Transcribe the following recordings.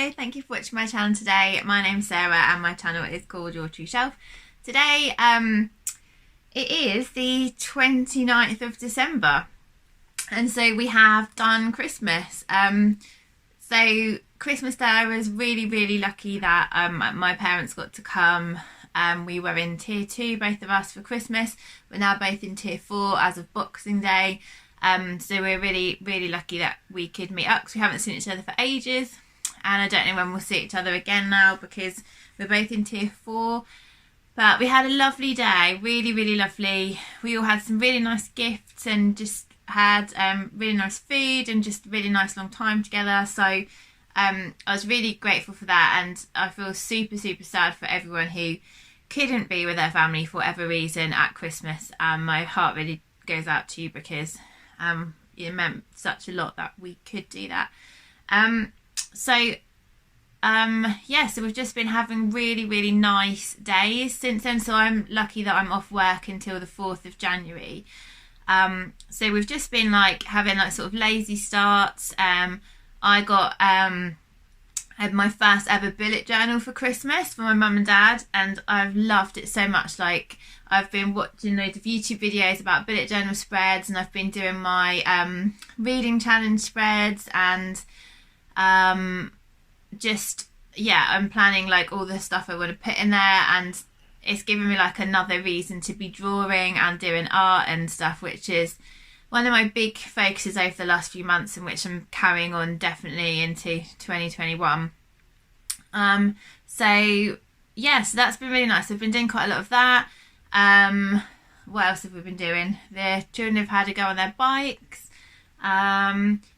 Hello, thank you for watching my channel today. My name's Sarah and my channel is called Your True Shelf. Today it is the 29th of December and so we have done Christmas. So Christmas Day I was really lucky that my parents got to come. We were in tier 2, both of us, for Christmas. We're now both in tier 4 as of Boxing Day. So we're really lucky that we could meet up because we haven't seen each other for ages. And I don't know when we'll see each other again now because we're both in tier 4. But we had a lovely day, really lovely. We all had some really nice gifts and just had really nice food and just really nice long time together. So I was really grateful for that, and I feel super sad for everyone who couldn't be with their family for whatever reason at Christmas. My heart really goes out to you because it meant such a lot that we could do that. So we've just been having really nice days since then. So I'm lucky that I'm off work until the 4th of January. So we've just been having sort of lazy starts. I got had my first ever bullet journal for Christmas for my mum and dad, and I've loved it so much. I've been watching loads of YouTube videos about bullet journal spreads, and I've been doing my reading challenge spreads, and I'm planning all the stuff I want to put in there, and it's given me another reason to be drawing and doing art and stuff, which is one of my big focuses over the last few months, and which I'm carrying on definitely into 2021. So that's been really nice. I've been doing quite a lot of that. What else have we been doing? The children have had a go on their bikes.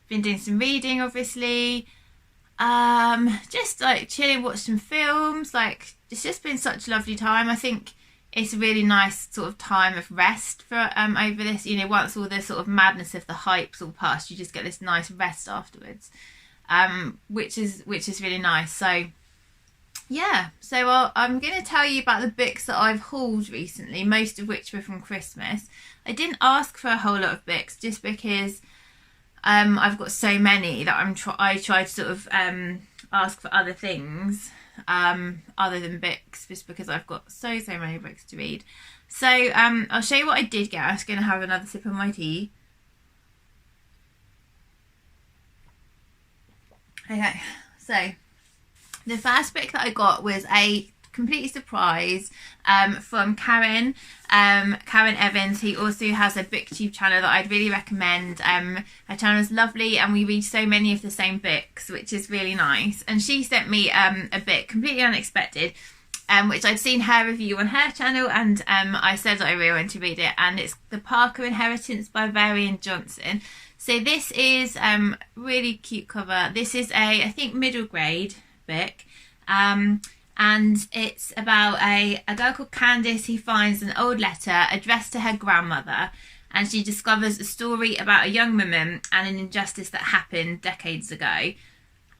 Been doing some reading, obviously. Just chilling, watch some films. It's just been such a lovely time. I think it's a really nice sort of time of rest for over this, once all the sort of madness of the hype's all past, you just get this nice rest afterwards, which is really nice. So I'm going to tell you about the books that I've hauled recently, most of which were from Christmas. I didn't ask for a whole lot of books just because I've got so many that I try to sort of ask for other things other than books, just because I've got so many books to read. So I'll show you what I did get. I'm just going to have another sip of my tea. Okay, so the first book that I got was a complete surprise from Karen Evans, who also has a booktube channel that I'd really recommend. Her channel is lovely and we read so many of the same books, which is really nice. And she sent me a book completely unexpected, which I'd seen her review on her channel, and I said that I really wanted to read it, and it's The Parker Inheritance by Varian Johnson. So this is really cute cover. This is I think middle grade book, and it's about a girl called Candice who finds an old letter addressed to her grandmother, and she discovers a story about a young woman and an injustice that happened decades ago,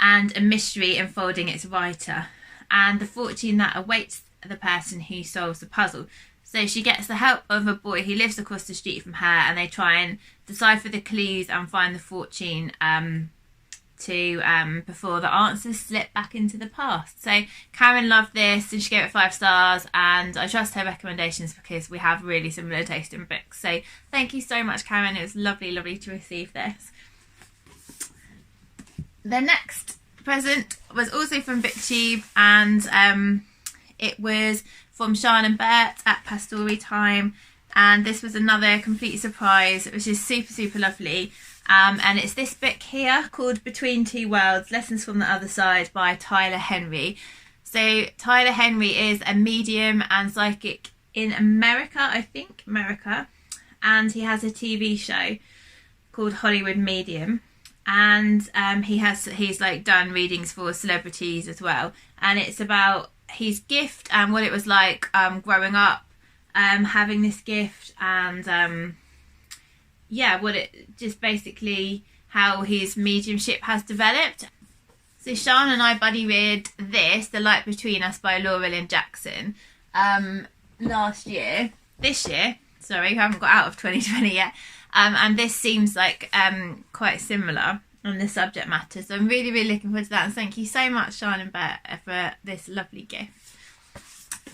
and a mystery enfolding its writer, and the fortune that awaits the person who solves the puzzle. So she gets the help of a boy who lives across the street from her, and they try and decipher the clues and find the fortune before the answers slip back into the past. So Karen loved this and she gave it 5 stars, and I trust her recommendations because we have really similar taste in books. So thank you so much, Karen. It was lovely to receive this. The next present was also from booktube, and it was from Sean and Bert at Pastory Time, and this was another complete surprise, which is super lovely. And it's this book here called Between Two Worlds, Lessons from the Other Side by Tyler Henry. So Tyler Henry is a medium and psychic in America, and he has a TV show called Hollywood Medium, and he's done readings for celebrities as well, and it's about his gift and what it was like growing up having this gift, and what it just basically how his mediumship has developed. So Sean and I buddy read this, The Light Between Us by Laura Lynn Jackson, this year, sorry, we haven't got out of 2020 yet, and this seems quite similar. on the subject matter. So I'm really, really looking forward to that. And thank you so much, Sean and Bert, for this lovely gift.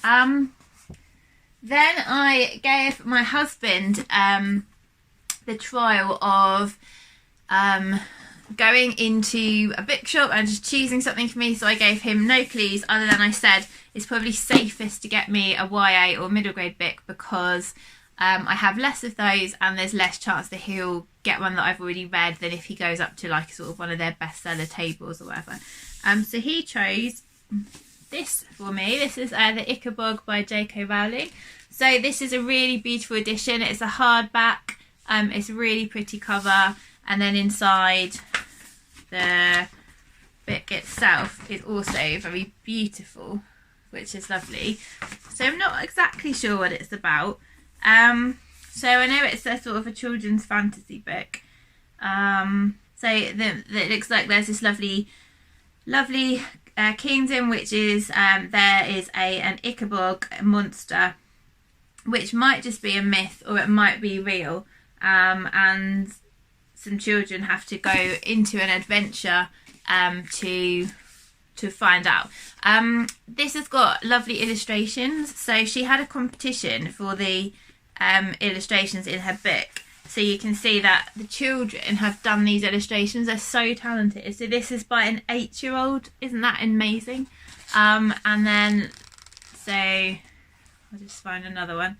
Then I gave my husband the trial of going into a bookshop and just choosing something for me. So I gave him no clues other than I said it's probably safest to get me a YA or middle grade book because I have less of those and there's less chance that he'll get one that I've already read than if he goes up to like sort of one of their bestseller tables or whatever. So he chose this for me. This is the Ickabog by J K Rowling. So this is a really beautiful edition. It's a hardback. It's a really pretty cover, and then inside the book itself is also very beautiful, which is lovely. So I'm not exactly sure what it's about. So I know it's a sort of a children's fantasy book. So it looks like there's this lovely kingdom, which is there is an Ickabog monster, which might just be a myth or it might be real. And some children have to go into an adventure to find out. This has got lovely illustrations. So she had a competition for the illustrations in her book. So you can see that the children have done these illustrations. They're so talented. So this is by an 8-year-old. Isn't that amazing? And then, so I'll just find another one.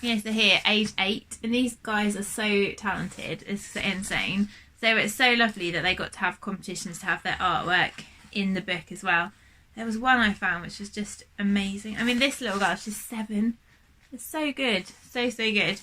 Yeah, so here, age 8. And these guys are so talented. It's insane. So it's so lovely that they got to have competitions to have their artwork in the book as well. There was one I found which was just amazing. I mean, this little girl, she's 7. It's so good. So good.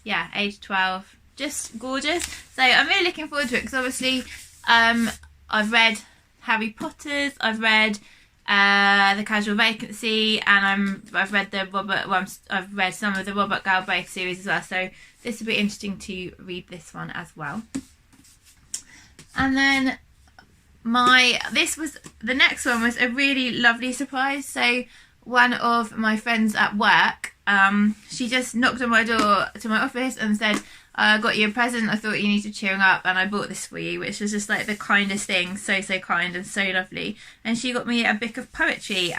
Yeah, age 12. Just gorgeous. So I'm really looking forward to it because obviously I've read Harry Potter's, I've read The Casual Vacancy, and I've read I've read some of the Robert Galbraith series as well. So this will be interesting to read this one as well. And then the next one was a really lovely surprise. So one of my friends at work, she just knocked on my door to my office and said, I got you a present, I thought you needed cheering up and I bought this for you, which was just like the kindest thing, so kind and so lovely. And she got me a book of poetry,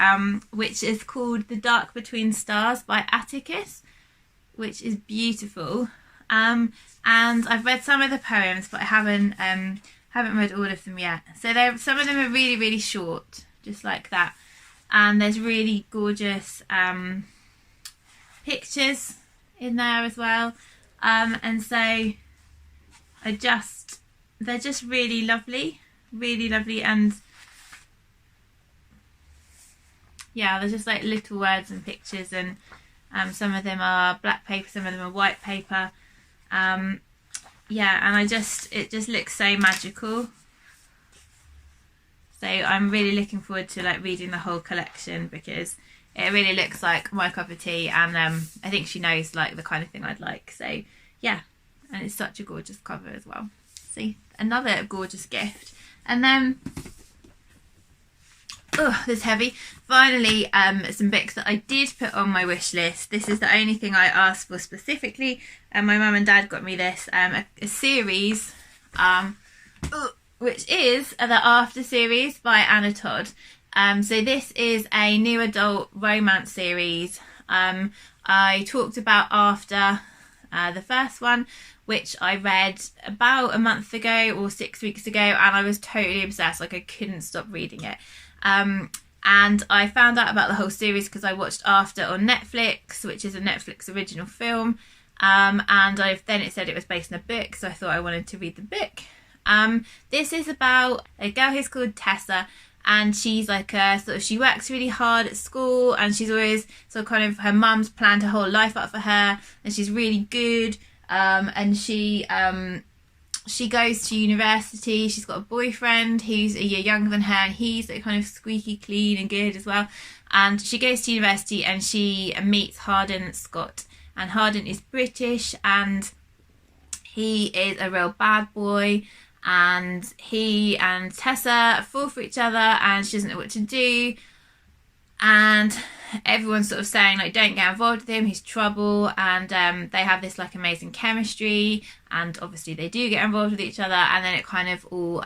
which is called The Dark Between Stars by Atticus, which is beautiful. And I've read some of the poems, but I haven't read all of them yet. So some of them are really, really short, just like that. And there's really gorgeous pictures in there as well. And so they're just really lovely, and yeah, there's just like little words and pictures, and some of them are black paper, some of them are white paper. Yeah, and it just looks so magical. So I'm really looking forward to like reading the whole collection because it really looks like my cup of tea, and I think she knows like the kind of thing I'd like. So yeah, and it's such a gorgeous cover as well. See, another gorgeous gift. And then, oh, this is heavy. Finally, some books that I did put on my wish list. This is the only thing I asked for specifically. And my mum and dad got me this, a series, which is the After series by Anna Todd. So this is a new adult romance series. I talked about After, the first one, which I read about a month ago or 6 weeks ago, and I was totally obsessed. Like, I couldn't stop reading it. And I found out about the whole series because I watched After on Netflix, which is a Netflix original film. And then it said it was based on a book, so I thought I wanted to read the book. This is about a girl who's called Tessa, and she's like she works really hard at school, and she's always sort of kind of, her mum's planned her whole life out for her, and she's really good. And she goes to university. She's got a boyfriend who's a year younger than her, and he's like kind of squeaky clean and good as well. And she goes to university and she meets Harden Scott, and Harden is British and he is a real bad boy, and he and Tessa fall for each other and she doesn't know what to do. And everyone's sort of saying like, don't get involved with him, he's trouble, and they have this like amazing chemistry, and obviously they do get involved with each other, and then it kind of all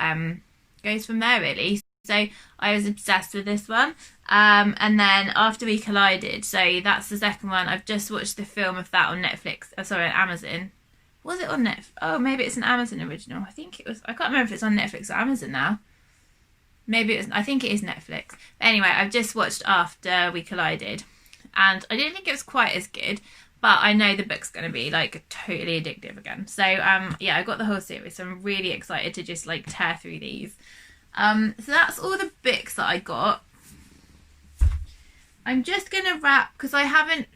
goes from there really. So I was obsessed with this one. And then After We Collided, so that's the second one. I've just watched the film of that on Netflix. Oh, sorry, on Amazon. Was it on Netflix? Oh, maybe it's an Amazon original. I think it was. I can't remember if it's on Netflix or Amazon now. Maybe it was. I think it is Netflix. But anyway, I've just watched After We Collided, and I didn't think it was quite as good, but I know the book's going to be like totally addictive again. So yeah, I got the whole series, so I'm really excited to just like tear through these. So that's all the books that I got. I'm just gonna wrap because I haven't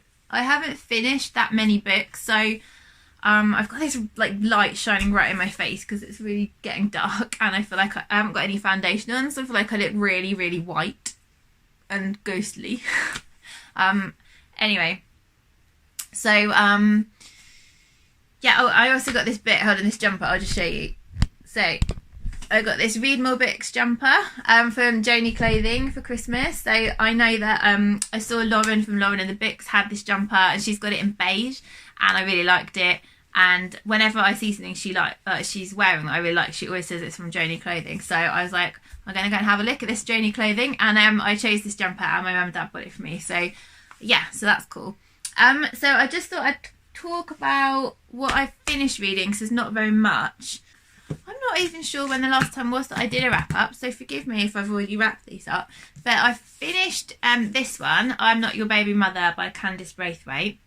finished that many books. So I've got this like light shining right in my face because it's really getting dark, and I feel like I haven't got any foundation on, so I feel like I look really, really white and ghostly. Anyway, so yeah. Oh, I also got this bit. Hold on, this jumper. I'll just show you. So I got this Read More Books jumper from Jodi Clothing for Christmas. So I know that I saw Lauren from Lauren and the Books had this jumper, and she's got it in beige, and I really liked it. And whenever I see something she's wearing that I really like, she always says it's from Jodi Clothing. So I was like, I'm going to go and have a look at this Jodi Clothing, and I chose this jumper, and my mum and dad bought it for me. So yeah, so that's cool. So I just thought I'd talk about what I finished reading, because there's not very much. I'm not even sure when the last time was that I did a wrap up, so forgive me if I've already wrapped these up. But I finished this one, I'm Not Your Baby Mother by Candice Braithwaite.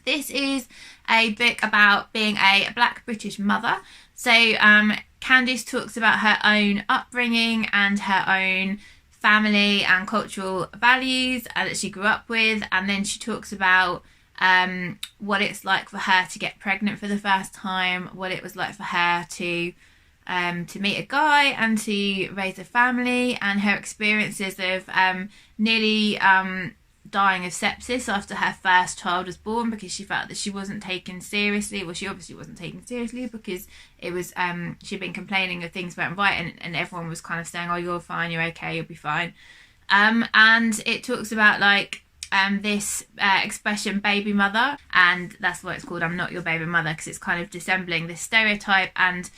This is a book about being a Black British mother. So Candice talks about her own upbringing and her own family and cultural values that she grew up with, and then she talks about what it's like for her to get pregnant for the first time, what it was like for her to meet a guy and to raise a family, and her experiences of nearly dying of sepsis after her first child was born, because she felt that she wasn't taken seriously. Well, she obviously wasn't taken seriously because it was she'd been complaining of things weren't right, and everyone was kind of saying, oh, you're fine, you're okay, you'll be fine. And it talks about like this expression baby mother, and that's why it's called I'm Not Your Baby Mother, because it's kind of dissembling this stereotype and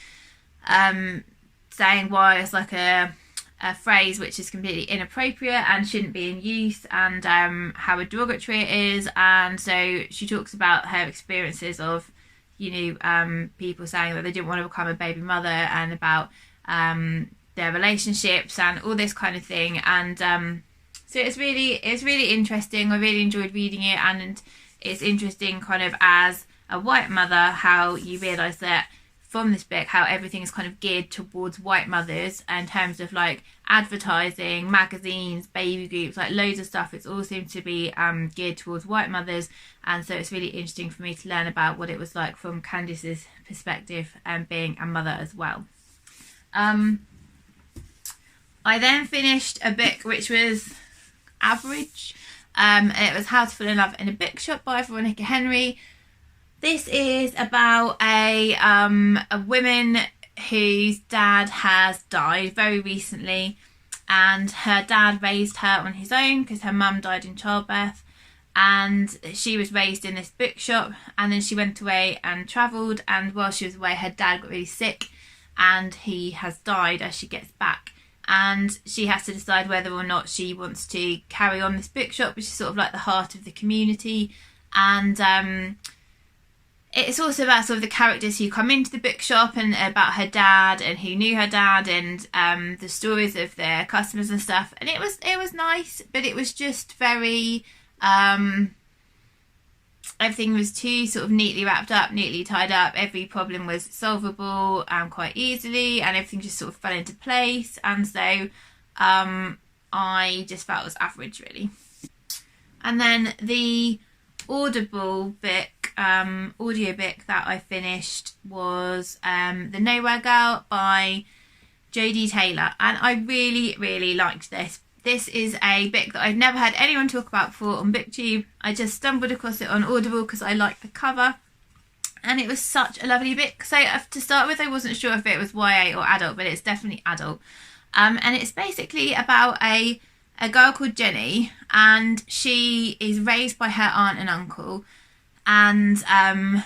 saying why it's like a phrase which is completely inappropriate and shouldn't be in use, and how derogatory it is. And so she talks about her experiences of, you know, people saying that they didn't want to become a baby mother, and about their relationships and all this kind of thing. And so it's really interesting. I really enjoyed reading it, and it's interesting kind of as a white mother how you realise that from this book how everything is kind of geared towards white mothers in terms of like advertising, magazines, baby groups, like loads of stuff. It's all seemed to be geared towards white mothers, and so it's really interesting for me to learn about what it was like from Candice's perspective and being a mother as well. I then finished a book which was average. It was How to Fall in Love in a Bookshop by Veronica Henry. This is about a woman whose dad has died very recently, and her dad raised her on his own because her mum died in childbirth, and she was raised in this bookshop, and then she went away and travelled, and while she was away her dad got really sick and he has died as she gets back, and she has to decide whether or not she wants to carry on this bookshop, which is sort of like the heart of the community. And it's also about sort of the characters who come into the bookshop, and about her dad and who knew her dad, and the stories of their customers and stuff. And it was nice, but it was just very everything was too sort of neatly wrapped up, neatly tied up. Every problem was solvable quite easily, and everything just sort of fell into place. And so I just felt it was average, really. And then the Audible book, audio book that I finished was The Nowhere Girl by Jodi Taylor, and I really liked this. This is a book that I've never had anyone talk about before on booktube. I just stumbled across it on Audible because I liked the cover, and it was such a lovely book. So to start with, I wasn't sure if it was YA or adult, but it's definitely adult. And it's basically about a a girl called Jenny, and she is raised by her aunt and uncle, and her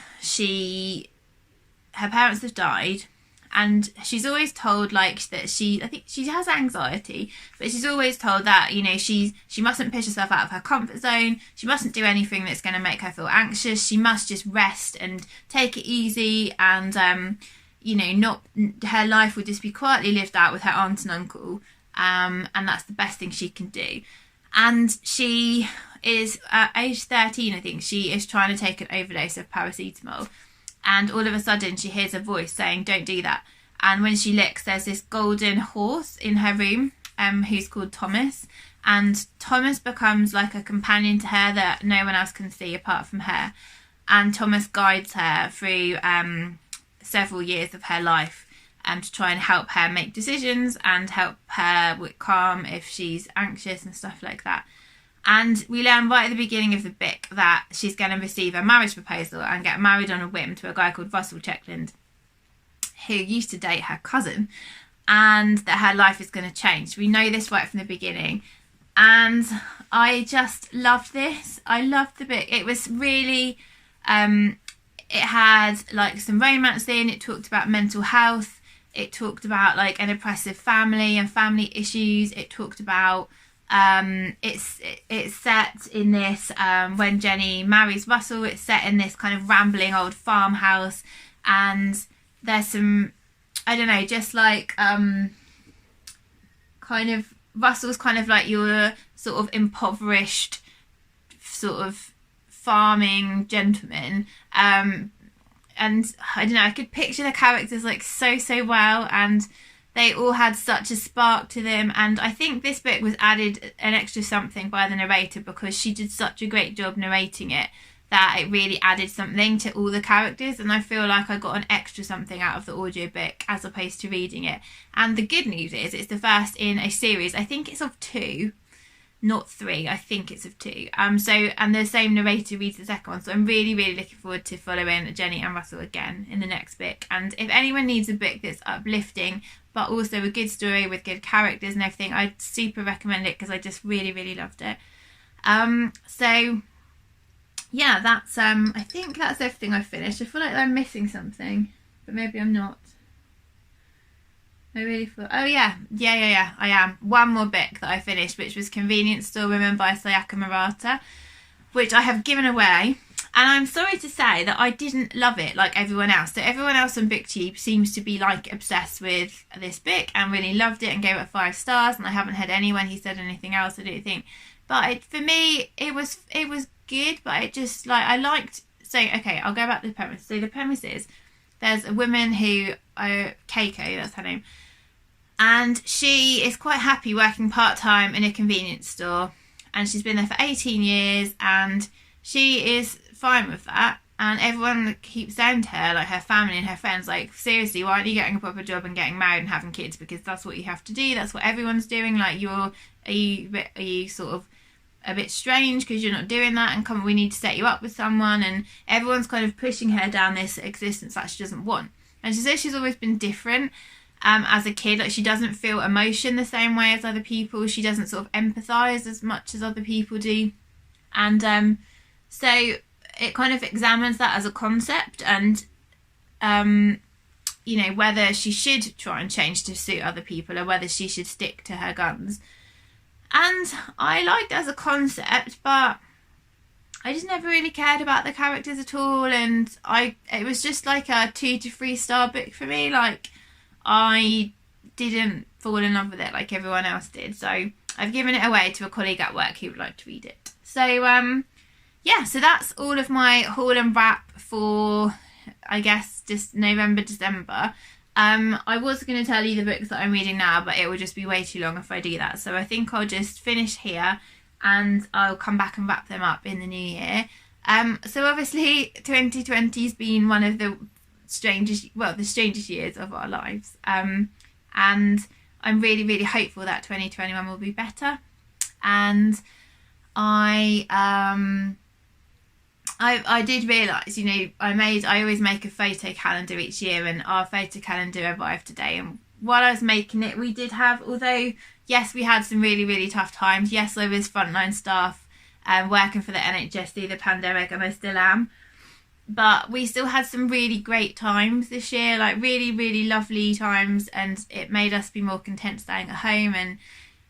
parents have died, and she's always told like that I think she has anxiety, but she's always told that, you know, she mustn't push herself out of her comfort zone, she mustn't do anything that's going to make her feel anxious, she must just rest and take it easy, and you know, not her life will just be quietly lived out with her aunt and uncle, and that's the best thing she can do. And she is at age 13, I think, she is trying to take an overdose of paracetamol, and all of a sudden she hears a voice saying, don't do that. And when she looks, there's this golden horse in her room, who's called Thomas, and Thomas becomes like a companion to her that no one else can see apart from her, and Thomas guides her through several years of her life, to try and help her make decisions and help her with calm if she's anxious and stuff like that. And we learn right at the beginning of the book that she's going to receive a marriage proposal and get married on a whim to a guy called Russell Chetland, who used to date her cousin, and that her life is going to change. We know this right from the beginning, and I just loved this. I loved the book. It was really, it had like some romance in, it talked about mental health, it talked about like an oppressive family and family issues. It talked about it's set in this when Jenny marries Russell, it's set in this kind of rambling old farmhouse, and there's some, I don't know, just like kind of Russell's kind of like your sort of impoverished sort of farming gentleman, and I don't know, I could picture the characters like so well, and they all had such a spark to them. And I think this book was added an extra something by the narrator, because she did such a great job narrating it that it really added something to all the characters, and I feel like I got an extra something out of the audiobook as opposed to reading it. And the good news is it's the first in a series, I think it's of 2, not 3, I think it's of 2. And the same narrator reads the second one, so I'm really looking forward to following Jenny and Russell again in the next book. And if anyone needs a book that's uplifting but also a good story with good characters and everything, I'd super recommend it, because I just really loved it. So yeah, that's I think that's everything I've finished. I feel like I'm missing something, but maybe I'm not. I really feel... Oh, yeah, I am. One more book that I finished, which was Convenience Store Women by Sayaka Murata, which I have given away. And I'm sorry to say that I didn't love it like everyone else. So everyone else on BookTube seems to be like obsessed with this book and really loved it and gave it 5 stars. And I haven't heard anyone who said anything else, I don't think. But for me, it was good, but it just, like, I liked... So, okay, I'll go back to the premise. So the premise is, there's a woman who... Keiko, that's her name. And she is quite happy working part-time in a convenience store. And she's been there for 18 years. And she is fine with that. And everyone keeps saying to her, like her family and her friends, like, seriously, why aren't you getting a proper job and getting married and having kids? Because that's what you have to do. That's what everyone's doing. Like, are you sort of a bit strange because you're not doing that? And we need to set you up with someone. And everyone's kind of pushing her down this existence that she doesn't want. And she says she's always been different. As a kid, like, she doesn't feel emotion the same way as other people. She doesn't sort of empathise as much as other people do. And so it kind of examines that as a concept, and you know, whether she should try and change to suit other people or whether she should stick to her guns. And I liked it as a concept, but I just never really cared about the characters at all, and it was just like a 2 to 3 star book for me. Like, I didn't fall in love with it like everyone else did, so I've given it away to a colleague at work who would like to read it. So yeah, so that's all of my haul and wrap for, I guess, just November, December. I was going to tell you the books that I'm reading now, but it would just be way too long if I do that, so I think I'll just finish here and I'll come back and wrap them up in the new year. So obviously 2020's been one of the strangest years of our lives, and I'm really hopeful that 2021 will be better. And I did realise, you know, I always make a photo calendar each year, and our photo calendar arrived today, and while I was making it, we did have, although yes, we had some really, really tough times. Yes, I was frontline staff working for the NHS through the pandemic, and I still am. But we still had some really great times this year, like really, really lovely times, and it made us be more content staying at home. And,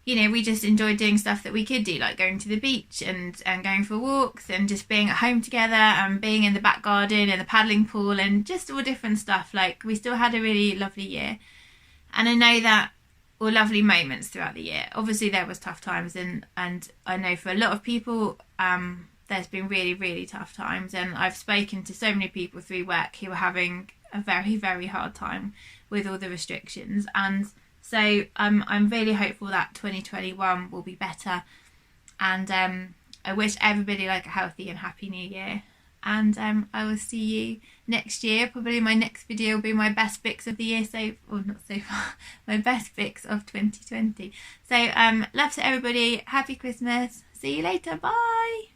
you know, we just enjoyed doing stuff that we could do, like going to the beach and going for walks and just being at home together and being in the back garden and the paddling pool and just all different stuff. Like, we still had a really lovely year. And I know that, or lovely moments throughout the year. Obviously, there was tough times, and I know for a lot of people, there's been really, really tough times, and I've spoken to so many people through work who are having a very, very hard time with all the restrictions. And so I'm really hopeful that 2021 will be better, and I wish everybody like a healthy and happy new year. And I will see you next year. Probably my next video will be my best bits of the year, my best bits of 2020. So love to everybody, happy Christmas, see you later, bye.